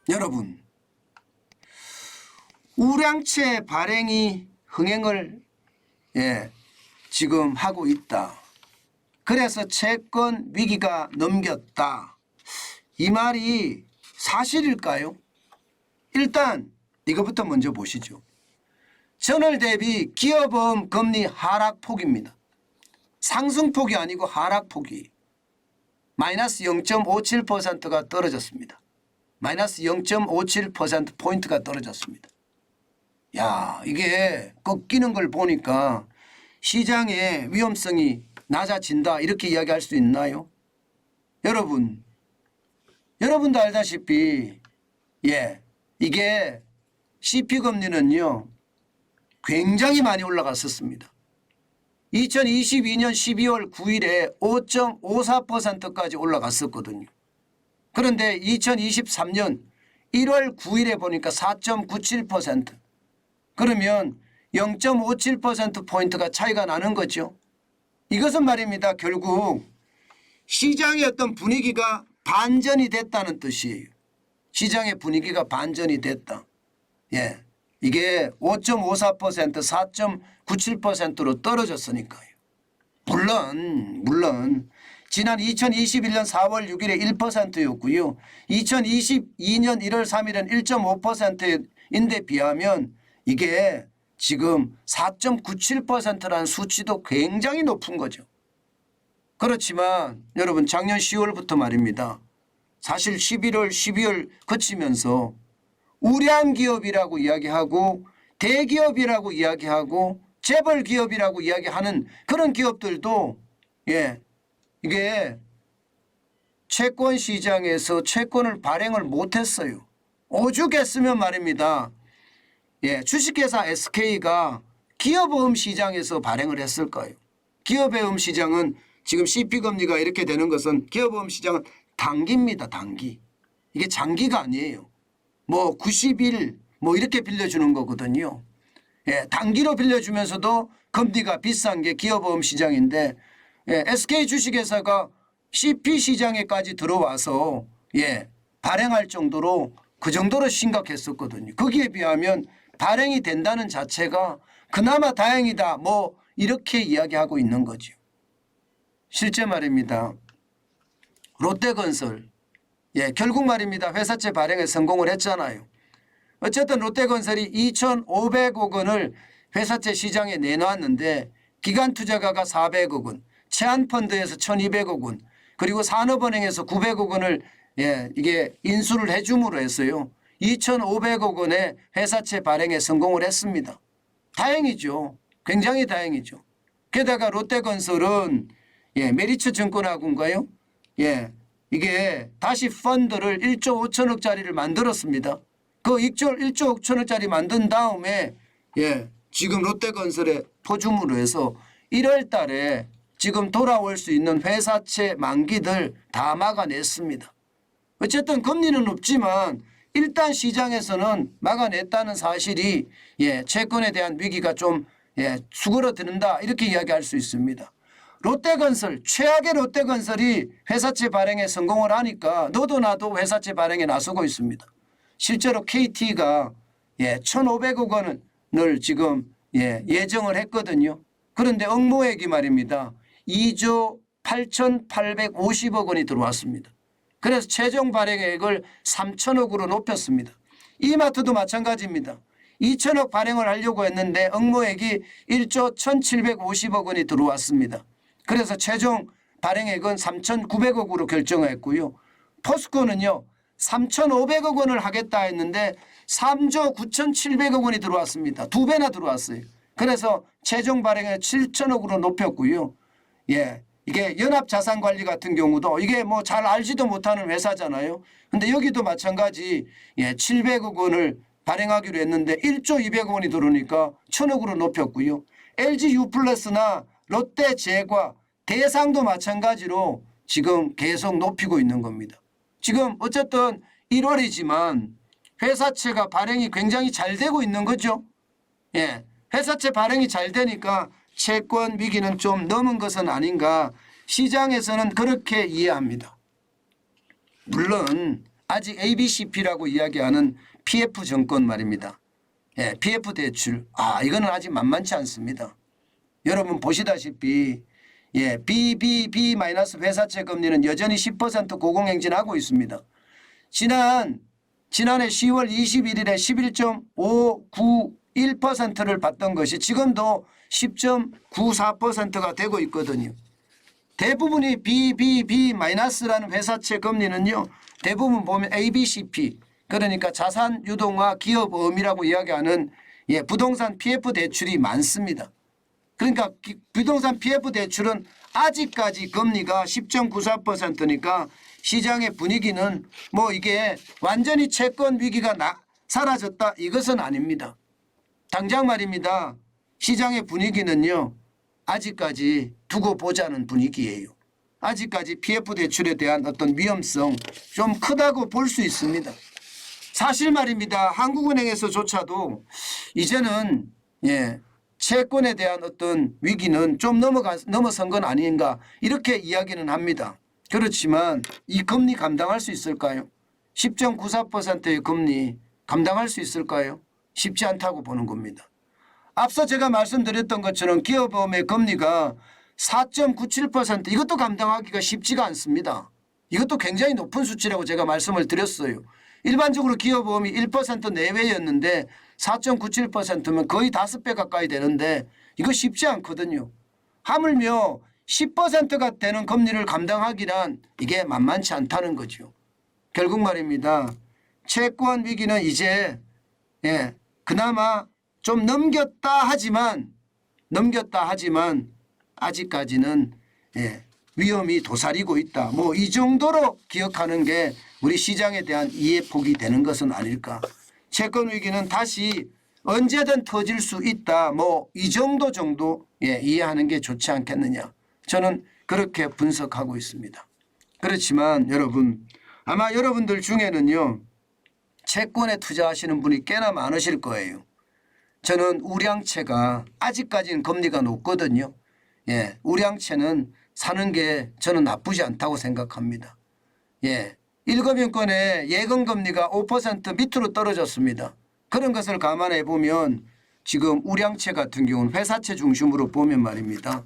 여러분, 우량채 발행이 흥행을 지금 하고 있다. 그래서 채권 위기가 넘겼다. 이 말이 사실일까요? 일단 이것부터 먼저 보시죠. 전월 대비 기업보험 금리 하락폭입니다. 상승폭이 아니고 하락폭이 마이너스 0.57%가 떨어졌습니다. 마이너스 0.57%포인트가 떨어졌습니다. 야, 이게 꺾이는 걸 보니까 시장의 위험성이 낮아진다 이렇게 이야기할 수 있나요? 여러분도 알다시피 이게 CP금리는요 굉장히 많이 올라갔었습니다. 2022년 12월 9일에 5.54%까지 올라갔었거든요. 그런데 2023년 1월 9일에 보니까 4.97%. 그러면 0.57%포인트가 차이가 나는 거죠. 이것은 말입니다. 결국 시장의 어떤 분위기가 반전이 됐다는 뜻이에요. 시장의 분위기가 반전이 됐다. 이게 5.54%, 4.97%로 떨어졌으니까요. 물론 지난 2021년 4월 6일에 1%였고요. 2022년 1월 3일은 1.5%인데 비하면 이게 지금 4.97%라는 수치도 굉장히 높은 거죠. 그렇지만 여러분 작년 10월부터 말입니다. 사실 11월, 12월 거치면서 우량기업이라고 이야기하고 대기업이라고 이야기하고 재벌기업이라고 이야기하는 그런 기업들도 이게 채권 시장에서 채권을 발행을 못했어요. 오죽했으면 말입니다. 주식회사 SK가 기업보험 시장에서 발행을 했을까요? 기업보험 시장은 지금 CP금리가 이렇게 되는 것은 기업보험 시장은 단기입니다. 단기. 이게 장기가 아니에요. 뭐 90일 뭐 이렇게 빌려주는 거거든요. 단기로 빌려주면서도 금리가 비싼 게 기업보험 시장인데 SK 주식회사가 CP 시장에까지 들어와서 발행할 정도로 그 정도로 심각했었거든요. 거기에 비하면 발행이 된다는 자체가 그나마 다행이다 뭐 이렇게 이야기하고 있는 거죠. 실제 말입니다. 롯데건설 결국 말입니다. 회사채 발행에 성공을 했잖아요. 어쨌든 롯데건설이 2,500억 원을 회사채 시장에 내놨는데 기간투자가가 400억 원, 채안펀드에서 1,200억 원, 그리고 산업은행에서 900억 원을 이게 인수를 해줌으로 했어요. 2,500억 원의 회사채 발행에 성공을 했습니다. 다행이죠. 굉장히 다행이죠. 게다가 롯데건설은 메리츠 증권하고인가요? 이게 다시 펀드를 1조 5천억짜리를 만들었습니다. 그 1조 5천억짜리 만든 다음에 지금 롯데건설의 포줌으로 해서 1월 달에 지금 돌아올 수 있는 회사채 만기들 다 막아냈습니다. 어쨌든 금리는 높지만 일단 시장에서는 막아냈다는 사실이 채권에 대한 위기가 좀 수그러드는다 이렇게 이야기할 수 있습니다. 롯데건설 최악의 롯데건설이 회사채 발행에 성공을 하니까 너도 나도 회사채 발행에 나서고 있습니다. 실제로 KT가 1,500억 원을 지금 예정을 했거든요. 그런데 응모액이 말입니다. 2조 8,850억 원이 들어왔습니다. 그래서 최종 발행액을 3천억으로 높였습니다. 이마트도 마찬가지입니다. 2천억 발행을 하려고 했는데 응모액이 1조 1,750억 원이 들어왔습니다. 그래서 최종 발행액은 3,900억으로 결정했고요. 포스코는요 3,500억 원을 하겠다 했는데 3조 9,700억 원이 들어왔습니다. 2배나 들어왔어요. 그래서 최종 발행액 7천억으로 높였고요. 이게 연합자산관리 같은 경우도 이게 뭐 잘 알지도 못하는 회사잖아요. 근데 여기도 마찬가지 700억 원을 발행하기로 했는데 1조 200억 원이 들어오니까 1,000억으로 높였고요. LG U+나 롯데제과, 대상도 마찬가지로 지금 계속 높이고 있는 겁니다. 지금 어쨌든 1월이지만 회사채가 발행이 굉장히 잘 되고 있는 거죠. 회사채 발행이 잘 되니까 채권 위기는 좀 넘은 것은 아닌가 시장에서는 그렇게 이해합니다. 물론 아직 ABCP라고 이야기하는 PF 정권 말입니다. 예, PF 대출. 이거는 아직 만만치 않습니다. 여러분 보시다시피 예, BBB- 회사채 금리는 여전히 10% 고공행진하고 있습니다. 지난해 10월 21일에 11.591%를 받던 것이 지금도 10.94%가 되고 있거든요. 대부분이 BBB-라는 회사채 금리는요. 대부분 보면 ABCP 그러니까 자산 유동화 기업 어음이라고 이야기하는 예, 부동산 PF 대출이 많습니다. 그러니까 부동산 PF 대출은 아직까지 금리가 10.94%니까 시장의 분위기는 뭐 이게 완전히 채권 위기가 사라졌다 이것은 아닙니다. 당장 말입니다. 시장의 분위기는요. 아직까지 두고 보자는 분위기예요. 아직까지 PF 대출에 대한 어떤 위험성 좀 크다고 볼 수 있습니다. 사실 말입니다. 한국은행에서조차도 이제는 예, 채권에 대한 어떤 위기는 좀 넘어선 건 아닌가 이렇게 이야기는 합니다. 그렇지만 이 금리 감당할 수 있을까요? 10.94%의 금리 감당할 수 있을까요? 쉽지 않다고 보는 겁니다. 앞서 제가 말씀드렸던 것처럼 기업보험의 금리가 4.97% 이것도 감당하기가 쉽지가 않습니다. 이것도 굉장히 높은 수치라고 제가 말씀을 드렸어요. 일반적으로 기업보험이 1% 내외였는데 4.97%면 거의 5배 가까이 되는데 이거 쉽지 않거든요. 하물며 10%가 되는 금리를 감당하기란 이게 만만치 않다는 거죠. 결국 말입니다. 채권 위기는 이제 예, 그나마 좀 넘겼다 하지만 아직까지는 예, 위험이 도사리고 있다. 뭐 이 정도로 기억하는 게 우리 시장에 대한 이해폭이 되는 것은 아닐까. 채권 위기는 다시 언제든 터질 수 있다. 뭐 이 정도 예, 이해하는 게 좋지 않겠느냐. 저는 그렇게 분석하고 있습니다. 그렇지만 여러분 아마 여러분들 중에는요. 채권에 투자하시는 분이 꽤나 많으실 거예요. 저는 우량채가 아직까지는 금리가 높거든요. 예, 우량채는 사는 게 저는 나쁘지 않다고 생각합니다. 예, 일금융권의 예금금리가 5% 밑으로 떨어졌습니다. 그런 것을 감안해 보면 지금 우량채 같은 경우는 회사채 중심으로 보면 말입니다.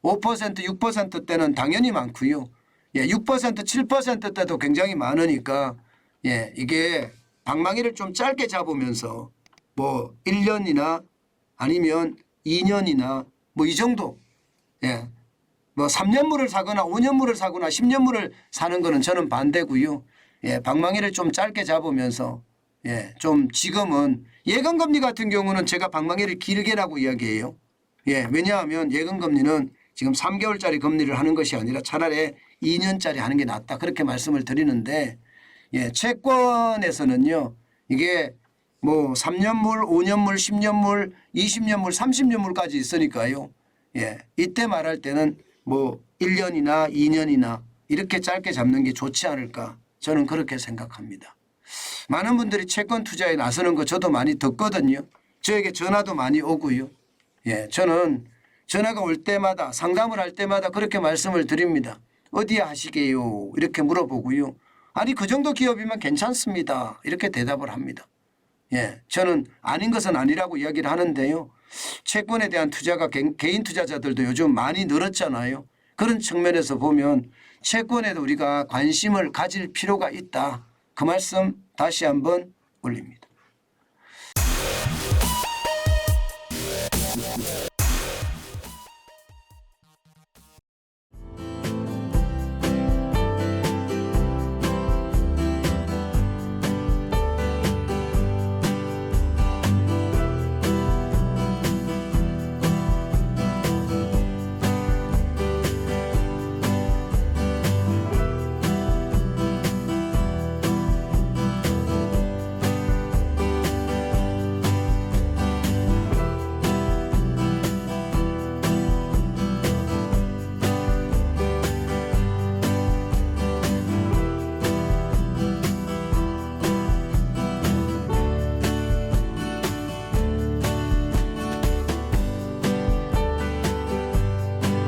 5% 6%대는 당연히 많고요. 예, 6% 7% 대도 굉장히 많으니까 예, 이게 방망이를 좀 짧게 잡으면서 뭐 1년이나 아니면 2년이나 뭐 이 정도 예. 뭐 3년물을 사거나 5년물을 사거나 10년물을 사는 거는 저는 반대고요. 예, 방망이를 좀 짧게 잡으면서 예, 좀 지금은 예금금리 같은 경우는 제가 방망이를 길게라고 이야기해요. 예, 왜냐하면 예금금리는 지금 3개월짜리 금리를 하는 것이 아니라 차라리 2년짜리 하는 게 낫다. 그렇게 말씀을 드리는데 예, 채권에서는요. 이게 뭐 3년물, 5년물, 10년물, 20년물, 30년물까지 있으니까요. 예, 이때 말할 때는 뭐 1년이나 2년이나 이렇게 짧게 잡는 게 좋지 않을까 저는 그렇게 생각합니다. 많은 분들이 채권 투자에 나서는 거 저도 많이 듣거든요. 저에게 전화도 많이 오고요. 예, 저는 전화가 올 때마다 상담을 할 때마다 그렇게 말씀을 드립니다. 어디에 하시게요? 이렇게 물어보고요. 아니 그 정도 기업이면 괜찮습니다. 이렇게 대답을 합니다. 예, 저는 아닌 것은 아니라고 이야기를 하는데요. 채권에 대한 투자가 개인 투자자들도 요즘 많이 늘었잖아요. 그런 측면에서 보면 채권에도 우리가 관심을 가질 필요가 있다. 그 말씀 다시 한번 올립니다.